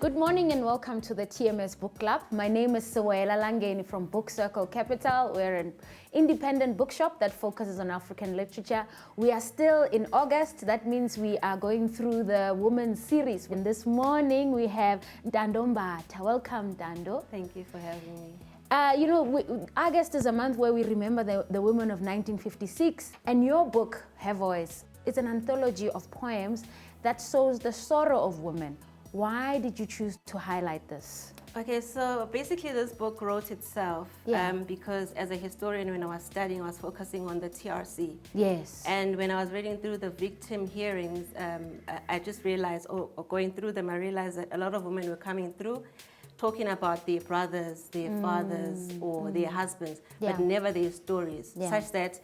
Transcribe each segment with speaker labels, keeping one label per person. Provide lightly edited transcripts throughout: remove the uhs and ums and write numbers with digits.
Speaker 1: Good morning and welcome to the TMS Book Club. My name is Sewela Langeni from Book Circle Capital. We're an independent bookshop that focuses on African literature. We are still in August. That means we are going through the Women's Series. And this morning we have Ntando Mbatha. Welcome, Ntando.
Speaker 2: Thank you for having me.
Speaker 1: August is a month where we remember the women of 1956. And your book, Her Voice, is an anthology of poems that shows the sorrow of women. Why did you choose to highlight this?
Speaker 2: Okay, so basically this book wrote itself because as a historian, when I was studying, I was focusing on the TRC.
Speaker 1: Yes.
Speaker 2: And when I was reading through the victim hearings, I just realized, or going through them, I realized that a lot of women were coming through talking about their brothers, their fathers, or their husbands, but never their stories, such that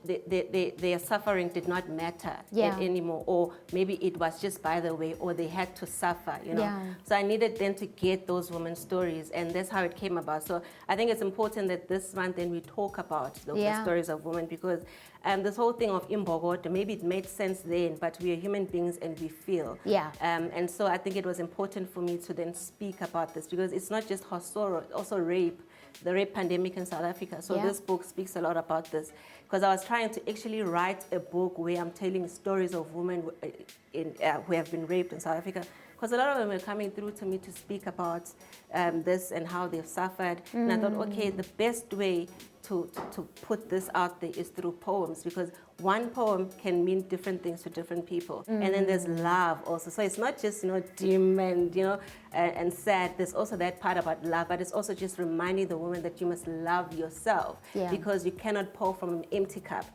Speaker 2: their suffering did not matter anymore, or maybe it was just by the way, or they had to suffer, you know. So I needed then to get those women's stories, and that's how it came about. So I think it's important that this month then we talk about the stories of women, because this whole thing of imbogodo, maybe it made sense then, but we are human beings and we feel. And so I think it was important for me to then speak about this, because it's not just her sorrow, it's also rape, the rape pandemic in South Africa. So this book speaks a lot about this, because I was trying to actually write a book where I'm telling stories of women who have been raped in South Africa, because a lot of them were coming through to me to speak about this and how they've suffered. And I thought, okay, the best way to put this out there is through poems, because one poem can mean different things to different people. And then there's love also. So it's not just, dim and, and sad. There's also that part about love, but it's also just reminding the woman that you must love yourself, because you cannot pour from an empty cup.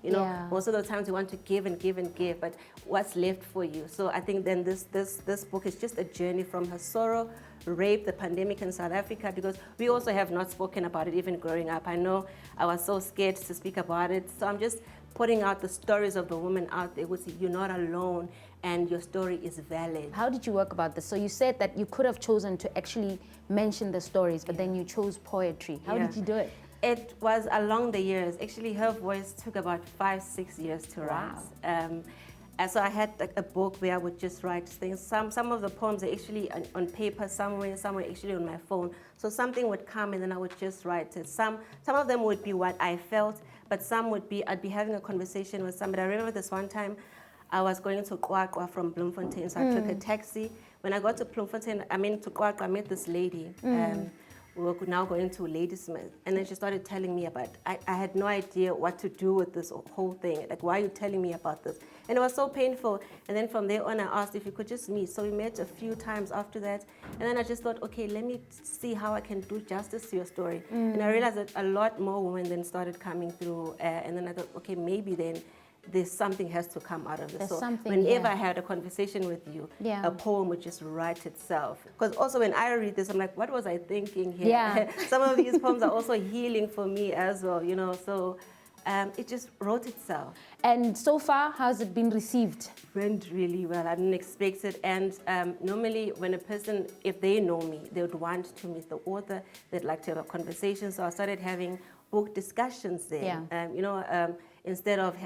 Speaker 2: Most of the times you want to give and give and give, but what's left for you? So I think then this book is just a journey from her sorrow, rape, the pandemic in South Africa, because we also have not spoken about it even growing up. I know I was so scared to speak about it, so I'm just putting out the stories of the women out there, which you're not alone and your story is valid.
Speaker 1: How did you work about this? So you said that you could have chosen to actually mention the stories, but then you chose poetry. How did you do it?
Speaker 2: It was along the years. Actually, Her Voice took about 5-6 years to write. So I had a book where I would just write things. Some of the poems are actually on paper somewhere actually on my phone. So something would come and then I would just write it. Some of them would be what I felt, but some would be, I'd be having a conversation with somebody. I remember this one time, I was going to Kwakwa from Bloemfontein, so I took a taxi. When I got to Bloemfontein, to Kwakwa, I met this lady. We were now going to Ladysmith, and then she started telling me about, I had no idea what to do with this whole thing. Like, why are you telling me about this? And it was so painful. And then from there on, I asked if we could just meet. So we met a few times after that. And then I just thought, okay, let me see how I can do justice to your story. And I realized that a lot more women then started coming through. And then I thought, okay, maybe then there's something has to come out of this. So whenever I had a conversation with you, a poem would just write itself. Because also when I read this, I'm like, what was I thinking here? Some of these poems are also healing for me as well, so it just wrote itself.
Speaker 1: And so far, how's it been received?
Speaker 2: Went really well. I didn't expect it. And normally when a person, if they know me, they would want to meet the author. They'd like to have a conversation. So I started having book discussions there. Instead of,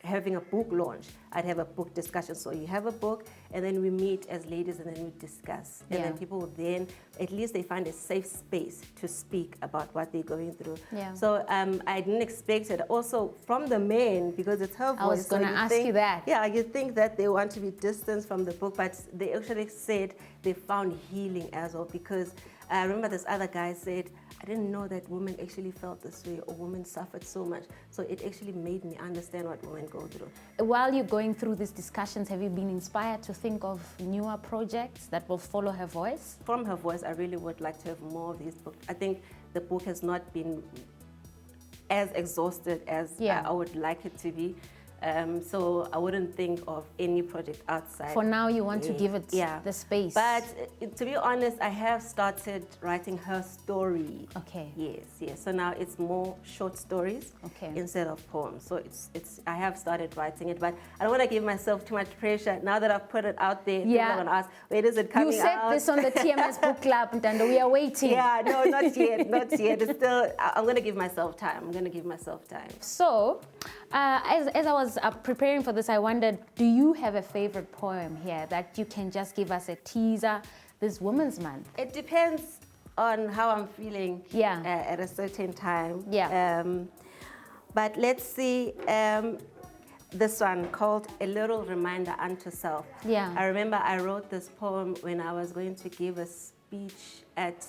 Speaker 2: having a book launch, I'd have a book discussion. So you have a book, and then we meet as ladies, and then we discuss. And then people then, at least they find a safe space to speak about what they're going through. So I didn't expect it. Also from the men, because it's Her Voice.
Speaker 1: I was going to ask you that.
Speaker 2: Yeah, you think that they want to be distanced from the book, but they actually said they found healing as well, because I remember this other guy said, I didn't know that women actually felt this way, or women suffered so much. So it actually made me understand what women go through.
Speaker 1: While you're going through these discussions, have you been inspired to think of newer projects that will follow Her Voice?
Speaker 2: From Her Voice, I really would like to have more of these books. I think the book has not been as exhausted as I would like it to be. So I wouldn't think of any project outside.
Speaker 1: For now, you want to give it the space.
Speaker 2: But to be honest, I have started writing her story.
Speaker 1: Okay.
Speaker 2: Yes. So now it's more short stories instead of poems. So I have started writing it, but I don't want to give myself too much pressure. Now that I've put it out there, people are going to ask, when is it coming out?
Speaker 1: You said this on the TMS Book Club, Ntando. We are waiting.
Speaker 2: No, not yet. It's still, I'm going to give myself time. So
Speaker 1: As I was preparing for this, I wondered, do you have a favorite poem here that you can just give us a teaser this Women's Month?
Speaker 2: It depends on how I'm feeling at a certain time.
Speaker 1: Yeah.
Speaker 2: But let's see, this one called A Little Reminder Unto Self.
Speaker 1: Yeah.
Speaker 2: I remember I wrote this poem when I was going to give a speech at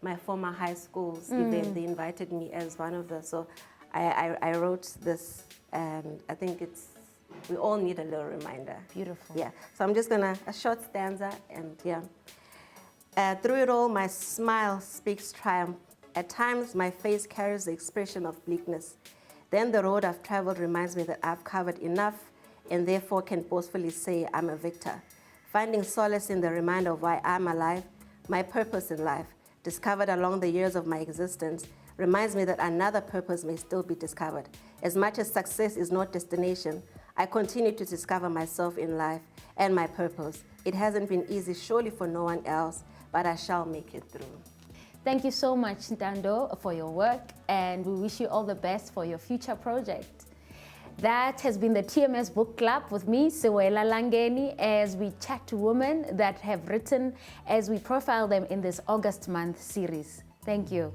Speaker 2: my former high school's event. They invited me as one of the, so I wrote this, and I think we all need a little reminder.
Speaker 1: Beautiful.
Speaker 2: Yeah, so I'm just gonna, a short stanza, and yeah. Through it all, my smile speaks triumph. At times, my face carries the expression of bleakness. Then the road I've traveled reminds me that I've covered enough, and therefore can boastfully say I'm a victor. Finding solace in the reminder of why I'm alive, my purpose in life, discovered along the years of my existence, reminds me that another purpose may still be discovered. As much as success is not destination, I continue to discover myself in life and my purpose. It hasn't been easy, surely for no one else, but I shall make it through.
Speaker 1: Thank you so much, Ntando, for your work, and we wish you all the best for your future project. That has been the TMS Book Club with me, Sewela Langeni, as we chat to women that have written, as we profile them in this August month series. Thank you.